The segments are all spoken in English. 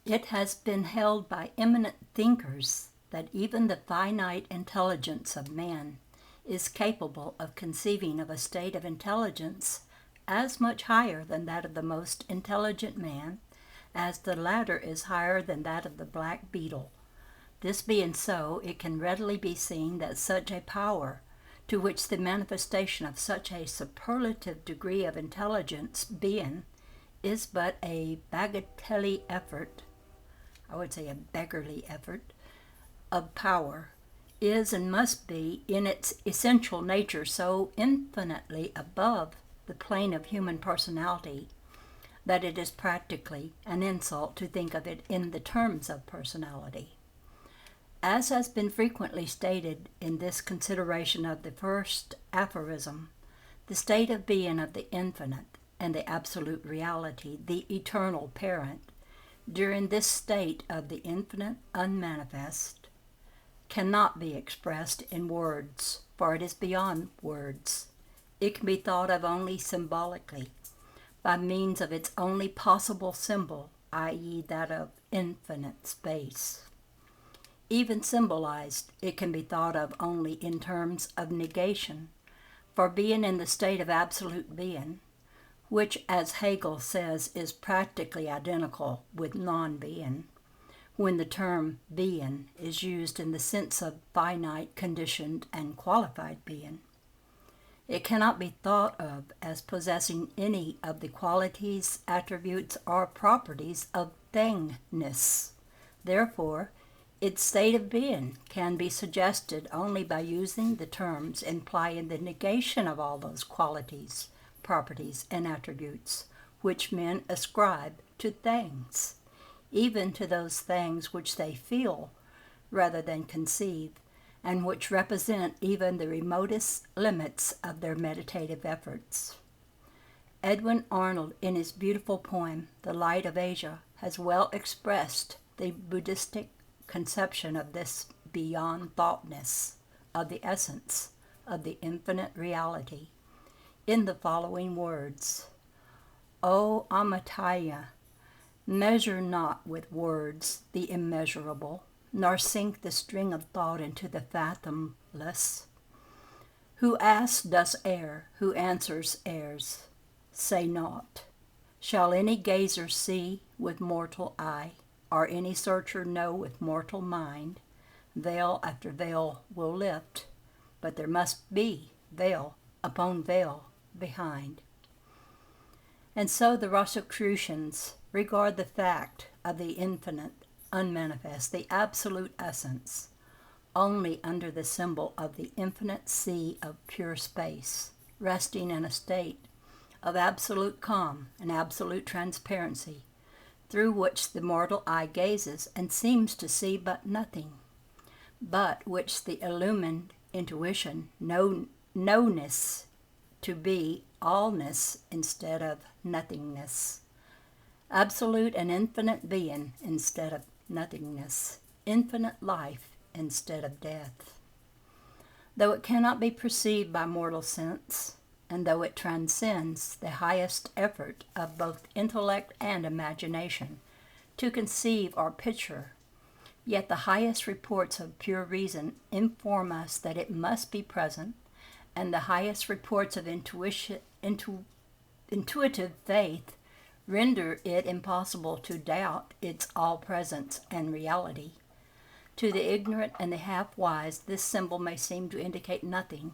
It has been held by eminent thinkers that even the finite intelligence of man is capable of conceiving of a state of intelligence as much higher than that of the most intelligent man, as the latter is higher than that of the black beetle. This being so, it can readily be seen that such a power, to which the manifestation of such a superlative degree of intelligence being is but a bagatelle effort, I would say a beggarly effort, of power, is and must be in its essential nature so infinitely above the plane of human personality that it is practically an insult to think of it in the terms of personality. As has been frequently stated in this consideration of the first aphorism, the state of being of the infinite and the absolute reality, the eternal parent, during this state of the infinite unmanifest, cannot be expressed in words, for it is beyond words. It can be thought of only symbolically, by means of its only possible symbol, i.e., that of infinite space. Even symbolized, it can be thought of only in terms of negation, for being in the state of absolute being, which, as Hegel says, is practically identical with non-being, when the term being is used in the sense of finite, conditioned, and qualified being. It cannot be thought of as possessing any of the qualities, attributes, or properties of thingness. Therefore, its state of being can be suggested only by using the terms implying the negation of all those qualities, properties, and attributes which men ascribe to things, even to those things which they feel rather than conceive, and which represent even the remotest limits of their meditative efforts. Edwin Arnold, in his beautiful poem, The Light of Asia, has well expressed the Buddhistic conception of this beyond thoughtness of the essence of the infinite reality in the following words: O Amitaya, measure not with words the immeasurable, nor sink the string of thought into the fathomless. Who asks does err, who answers errs. Say naught. Shall any gazer see with mortal eye, or any searcher know with mortal mind? Veil after veil will lift, but there must be veil upon veil behind. And so the Rosicrucians regard the fact of the infinite, unmanifest, the absolute essence, only under the symbol of the infinite sea of pure space, resting in a state of absolute calm and absolute transparency, through which the mortal eye gazes and seems to see but nothing, but which the illumined intuition knowness to be allness instead of nothingness, absolute and infinite being instead of nothingness, infinite life instead of death. Though it cannot be perceived by mortal sense, and though it transcends the highest effort of both intellect and imagination to conceive or picture, yet the highest reports of pure reason inform us that it must be present, and the highest reports of intuitive faith render it impossible to doubt its all-presence and reality. To the ignorant and the half-wise, this symbol may seem to indicate nothing,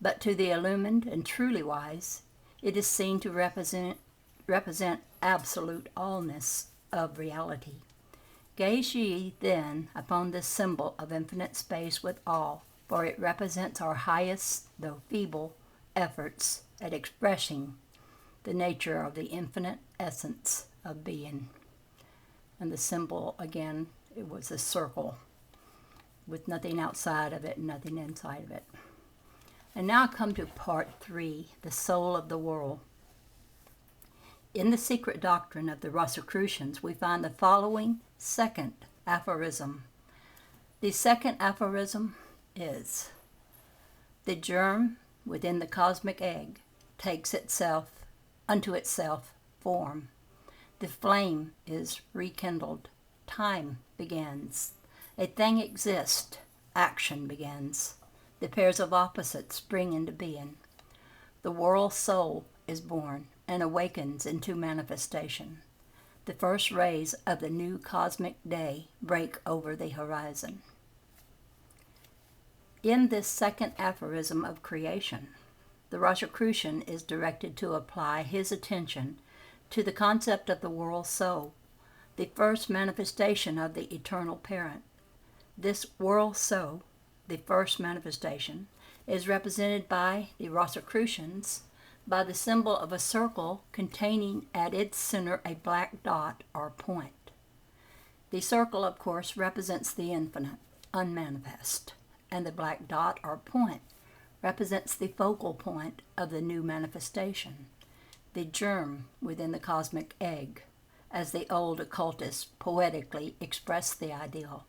but to the illumined and truly wise, it is seen to represent absolute allness of reality. Gaze ye, then, upon this symbol of infinite space with awe, for it represents our highest, though feeble, efforts at expressing the nature of the infinite essence of being. And the symbol, again, it was a circle with nothing outside of it and nothing inside of it. And now I come to part 3, the soul of the world. In the Secret Doctrine of the Rosicrucians, we find the following second aphorism. The second aphorism is: the germ within the cosmic egg takes unto itself form. The flame is rekindled. Time begins. A thing exists. Action begins. The pairs of opposites spring into being. The world soul is born and awakens into manifestation. The first rays of the new cosmic day break over the horizon. In this second aphorism of creation, the Rosicrucian is directed to apply his attention to the concept of the world soul, the first manifestation of the eternal parent. This world soul, the first manifestation, is represented by the Rosicrucians by the symbol of a circle containing at its center a black dot or point. The circle, of course, represents the infinite, unmanifest, and the black dot or point represents the focal point of the new manifestation, the germ within the cosmic egg, as the old occultists poetically expressed the ideal.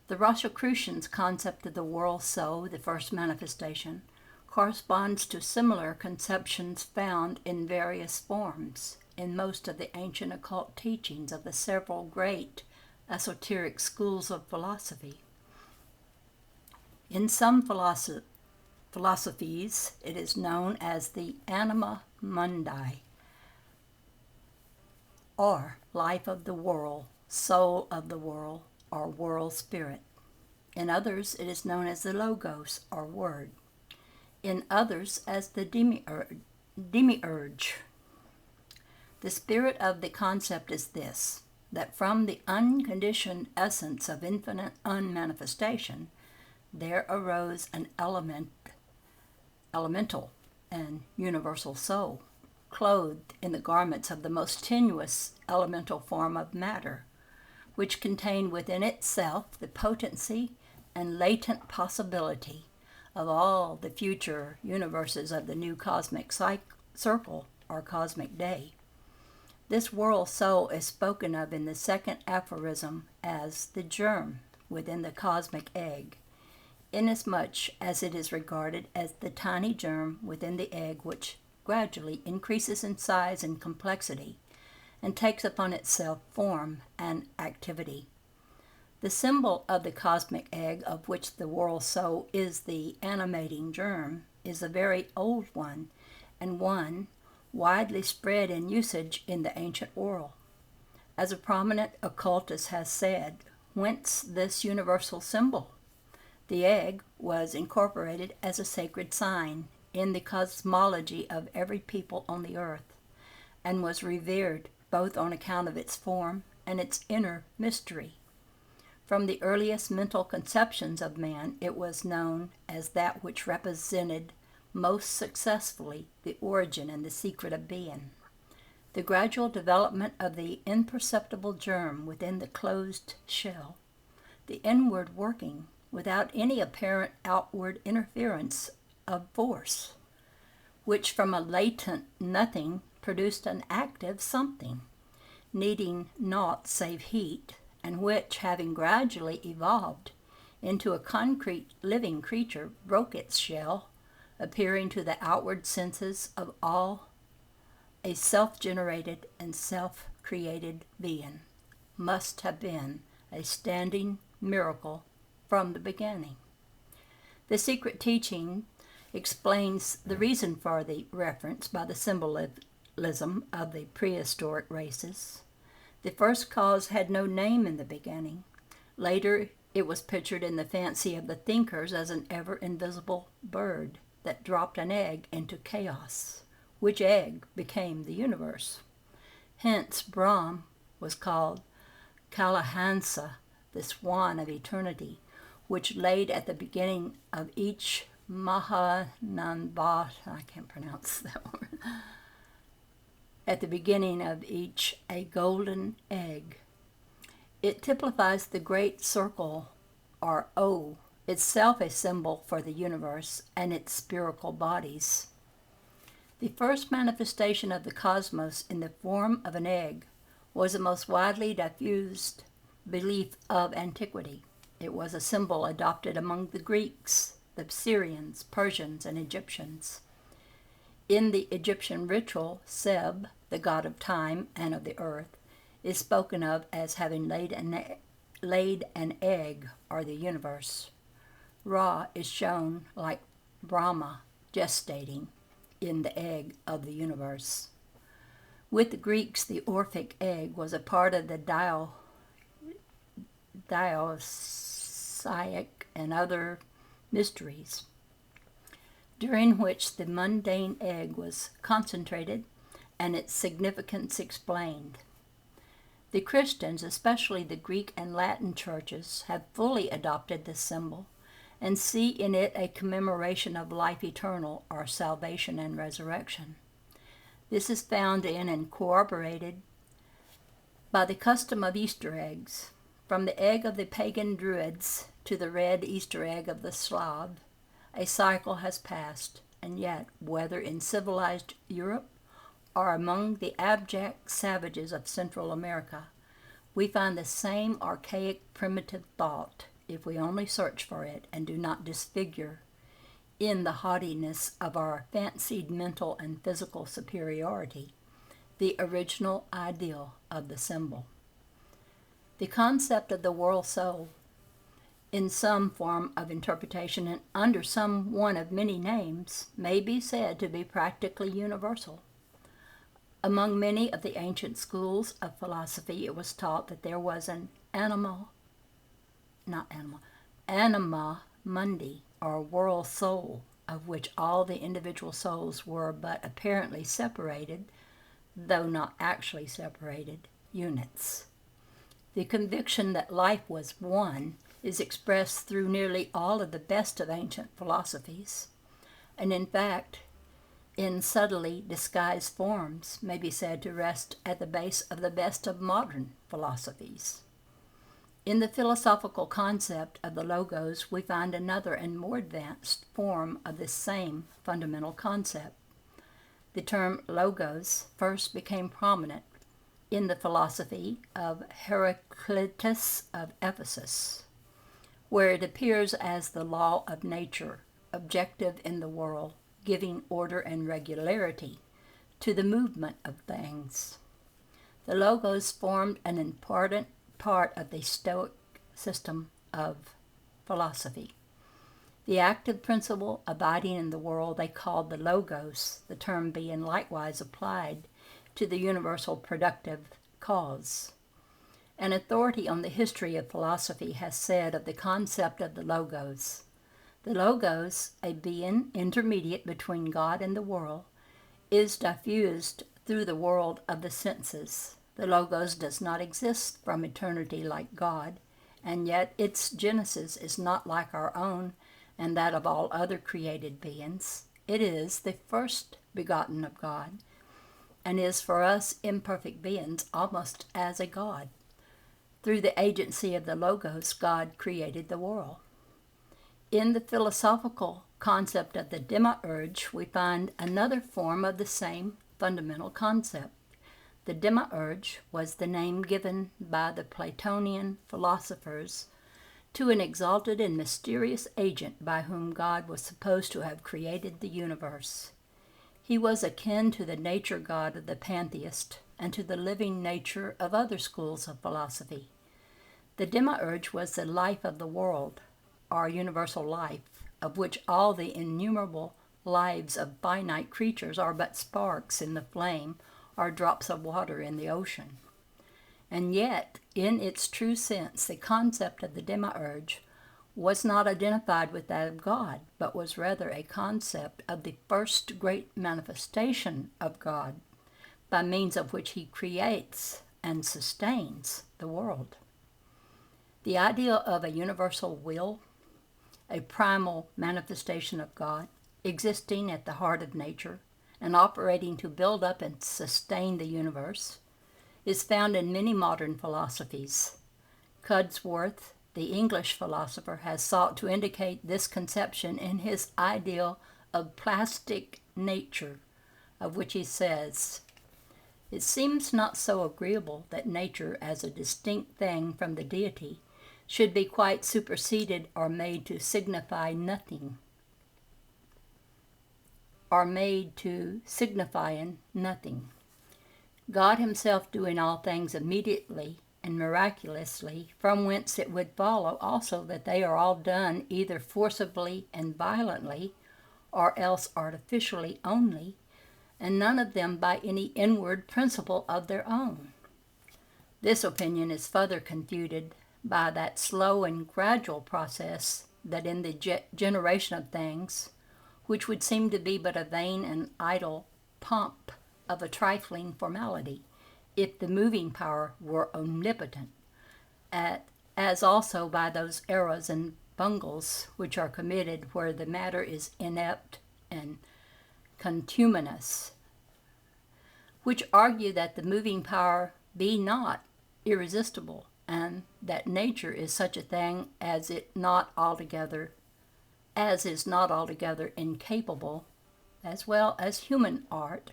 The Rosicrucians' concept of the world soul, the first manifestation, corresponds to similar conceptions found in various forms in most of the ancient occult teachings of the several great esoteric schools of philosophy. In some philosophies, it is known as the anima mundi, or life of the world, soul of the world, or world spirit. In others, it is known as the logos, or word. In others, as the demiurge. The spirit of the concept is this, that from the unconditioned essence of infinite unmanifestation, there arose an elemental and universal soul, clothed in the garments of the most tenuous elemental form of matter, which contained within itself the potency and latent possibility of all the future universes of the new cosmic circle or cosmic day. This world soul is spoken of in the second aphorism as the germ within the cosmic egg, inasmuch as it is regarded as the tiny germ within the egg which gradually increases in size and complexity and takes upon itself form and activity. The symbol of the cosmic egg, of which the world soul is the animating germ, is a very old one, and one widely spread in usage in the ancient world. As a prominent occultist has said, whence this universal symbol? The egg was incorporated as a sacred sign in the cosmology of every people on the earth, and was revered both on account of its form and its inner mystery. From the earliest mental conceptions of man, it was known as that which represented most successfully the origin and the secret of being. The gradual development of the imperceptible germ within the closed shell, the inward working without any apparent outward interference of force, which from a latent nothing produced an active something, needing naught save heat, and which, having gradually evolved into a concrete living creature, broke its shell, appearing to the outward senses of all a self-generated and self-created being, must have been a standing miracle from the beginning. The secret teaching explains the reason for the reference by the symbolism of the prehistoric races. The first cause had no name in the beginning. Later, it was pictured in the fancy of the thinkers as an ever-invisible bird that dropped an egg into chaos, which egg became the universe. Hence, Brahm was called Kalahansa, the swan of eternity, which laid at the beginning of each Mahananbhat, I can't pronounce that word, at the beginning of each a golden egg. It typifies the great circle, or O, itself a symbol for the universe and its spherical bodies. The first manifestation of the cosmos in the form of an egg was the most widely diffused belief of antiquity. It was a symbol adopted among the Greeks, the Syrians, Persians, and Egyptians. In the Egyptian ritual, Seb, the god of time and of the earth, is spoken of as having laid an egg, or the universe. Ra is shown like Brahma gestating in the egg of the universe. With the Greeks, the Orphic egg was a part of the Dionysiac and other mysteries, during which the mundane egg was concentrated and its significance explained. The Christians, especially the Greek and Latin churches, have fully adopted this symbol and see in it a commemoration of life eternal, or salvation and resurrection. This is found in and corroborated by the custom of Easter eggs. From the egg of the pagan Druids to the red Easter egg of the Slav, a cycle has passed, and yet, whether in civilized Europe or among the abject savages of Central America, we find the same archaic primitive thought, if we only search for it and do not disfigure in the haughtiness of our fancied mental and physical superiority the original ideal of the symbol. The concept of the world soul, in some form of interpretation and under some one of many names, may be said to be practically universal. Among many of the ancient schools of philosophy, it was taught that there was an anima mundi, or world soul, of which all the individual souls were but apparently separated, though not actually separated, units. The conviction that life was one is expressed through nearly all of the best of ancient philosophies, and in fact, in subtly disguised forms, may be said to rest at the base of the best of modern philosophies. In the philosophical concept of the Logos, we find another and more advanced form of this same fundamental concept. The term Logos first became prominent in the philosophy of Heraclitus of Ephesus, where it appears as the law of nature, objective in the world, giving order and regularity to the movement of things. The Logos formed an important part of the Stoic system of philosophy. The active principle abiding in the world they called the Logos, the term being likewise applied to the universal productive cause. An authority on the history of philosophy has said of the concept of the Logos, "The Logos, a being intermediate between God and the world, is diffused through the world of the senses. The Logos does not exist from eternity like God, and yet its genesis is not like our own and that of all other created beings. It is the first begotten of God, and is for us imperfect beings almost as a God. Through the agency of the Logos, God created the world." In the philosophical concept of the demiurge, we find another form of the same fundamental concept. The demiurge was the name given by the Platonian philosophers to an exalted and mysterious agent by whom God was supposed to have created the universe. He was akin to the nature god of the pantheist and to the living nature of other schools of philosophy. The demiurge was the life of the world, or universal life, of which all the innumerable lives of finite creatures are but sparks in the flame or drops of water in the ocean. And yet, in its true sense, the concept of the demiurge was not identified with that of God, but was rather a concept of the first great manifestation of God, by means of which he creates and sustains the world. The idea of a universal will, a primal manifestation of God, existing at the heart of nature and operating to build up and sustain the universe, is found in many modern philosophies. Wordsworth, the English philosopher, has sought to indicate this conception in his ideal of plastic nature, of which he says, "It seems not so agreeable that nature, as a distinct thing from the deity, should be quite superseded or made to signify nothing, or made to signify in nothing. God himself doing all things immediately and miraculously, from whence it would follow also that they are all done either forcibly and violently, or else artificially only, and none of them by any inward principle of their own. This opinion is further confuted by that slow and gradual process that in the generation of things, which would seem to be but a vain and idle pomp of a trifling formality, if the moving power were omnipotent, as also by those errors and bungles which are committed where the matter is inept and contumacious, which argue that the moving power be not irresistible, and that nature is such a thing as is not altogether incapable, as well as human art,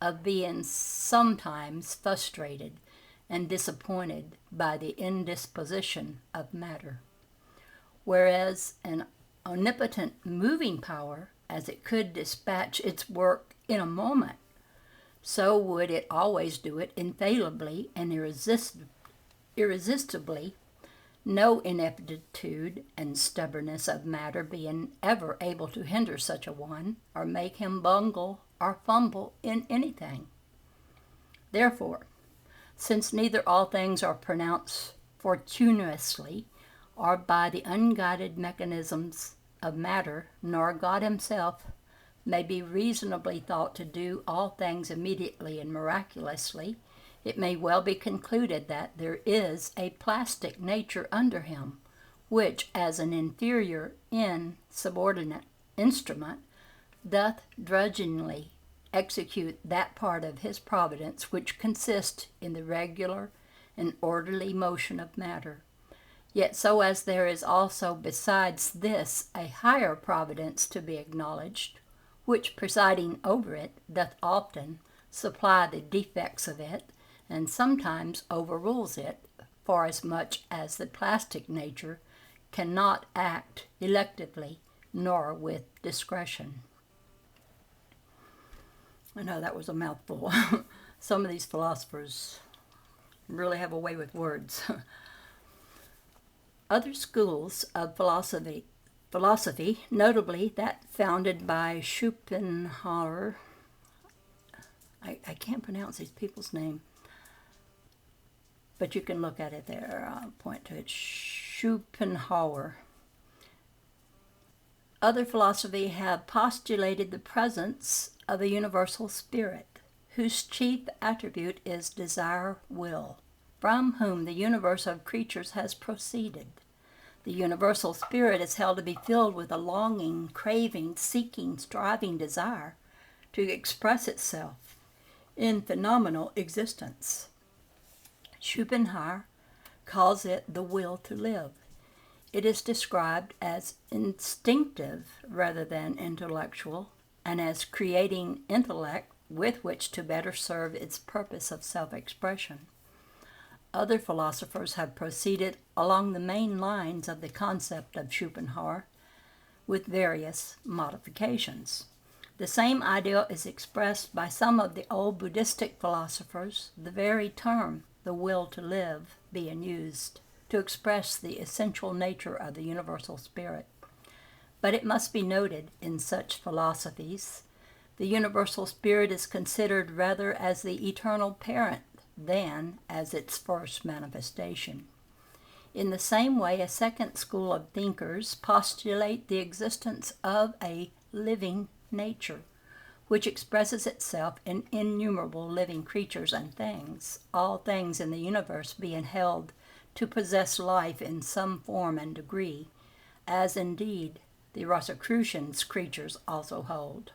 of being sometimes frustrated and disappointed by the indisposition of matter. Whereas an omnipotent moving power, as it could dispatch its work in a moment, so would it always do it infallibly and irresistibly, no ineptitude and stubbornness of matter being ever able to hinder such a one, or make him bungle or fumble in anything. Therefore, since neither all things are pronounced fortuitously, or by the unguided mechanisms of matter, nor God himself may be reasonably thought to do all things immediately and miraculously, it may well be concluded that there is a plastic nature under him, which, as an inferior insubordinate instrument, doth drudgingly execute that part of his providence which consists in the regular and orderly motion of matter. Yet so as there is also besides this a higher providence to be acknowledged, which presiding over it doth often supply the defects of it, and sometimes overrules it, forasmuch as the plastic nature cannot act electively nor with discretion. I know that was a mouthful. Some of these philosophers really have a way with words. Other schools of philosophy, notably that founded by Schopenhauer, I can't pronounce these people's name, but you can look at it there. I'll point to it. Schopenhauer. Other philosophy have postulated the presence of a universal spirit, whose chief attribute is desire-will, from whom the universe of creatures has proceeded. The universal spirit is held to be filled with a longing, craving, seeking, striving desire to express itself in phenomenal existence. Schopenhauer calls it the will to live. It is described as instinctive rather than intellectual, and as creating intellect with which to better serve its purpose of self-expression. Other philosophers have proceeded along the main lines of the concept of Schopenhauer with various modifications. The same idea is expressed by some of the old Buddhistic philosophers, the very term, the will to live, being used to express the essential nature of the universal spirit. But it must be noted, in such philosophies, the universal spirit is considered rather as the eternal parent than as its first manifestation. In the same way, a second school of thinkers postulate the existence of a living nature, which expresses itself in innumerable living creatures and things, all things in the universe being held to possess life in some form and degree, as indeed the Rosicrucians creatures also hold.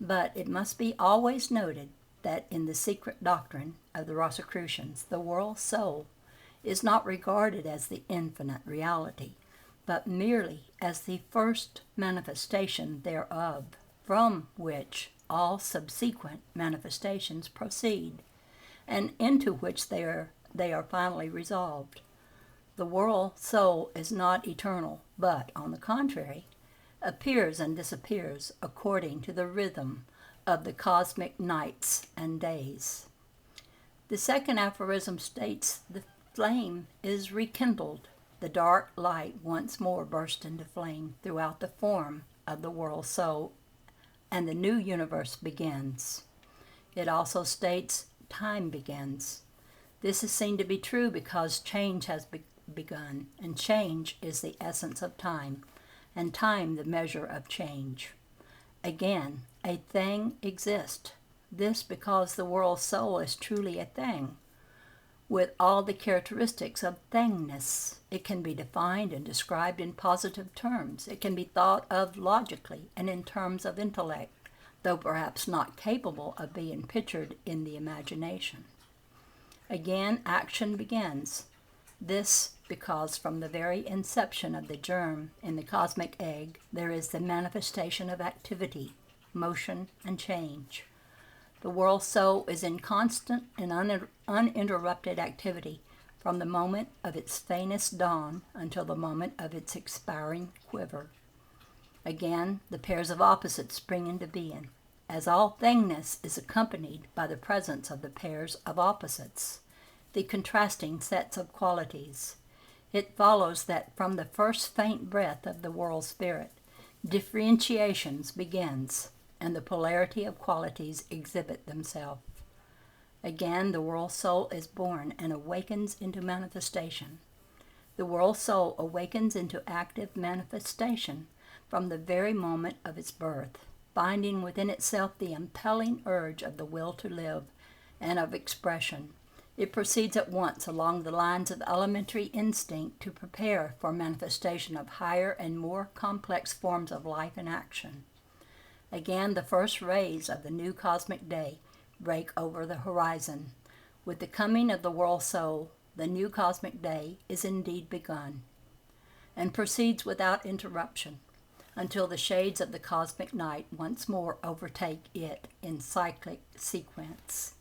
But it must be always noted that in the Secret Doctrine of the Rosicrucians, the world soul is not regarded as the infinite reality, but merely as the first manifestation thereof, from which all subsequent manifestations proceed, and into which they are finally resolved. The world soul is not eternal, but, on the contrary, appears and disappears according to the rhythm of the cosmic nights and days. The second aphorism states the flame is rekindled. The dark light once more bursts into flame throughout the form of the world soul, and the new universe begins. It also states time begins. This is seen to be true because change has begun, and change is the essence of time, and time the measure of change. Again, a thing exists. This because the world soul is truly a thing, with all the characteristics of thingness. It can be defined and described in positive terms. It can be thought of logically and in terms of intellect, though perhaps not capable of being pictured in the imagination. Again, action begins. This because from the very inception of the germ in the cosmic egg, there is the manifestation of activity, motion, and change. The world soul is in constant and uninterrupted activity from the moment of its faintest dawn until the moment of its expiring quiver. Again, the pairs of opposites spring into being, as all thingness is accompanied by the presence of the pairs of opposites, the contrasting sets of qualities. It follows that from the first faint breath of the world spirit, differentiations begins, and the polarity of qualities exhibit themselves. Again, the world soul is born and awakens into manifestation. The world soul awakens into active manifestation from the very moment of its birth, finding within itself the impelling urge of the will to live and of expression. It proceeds at once along the lines of elementary instinct to prepare for manifestation of higher and more complex forms of life and action. Again, the first rays of the new cosmic day break over the horizon. With the coming of the world soul, the new cosmic day is indeed begun, and proceeds without interruption until the shades of the cosmic night once more overtake it in cyclic sequence.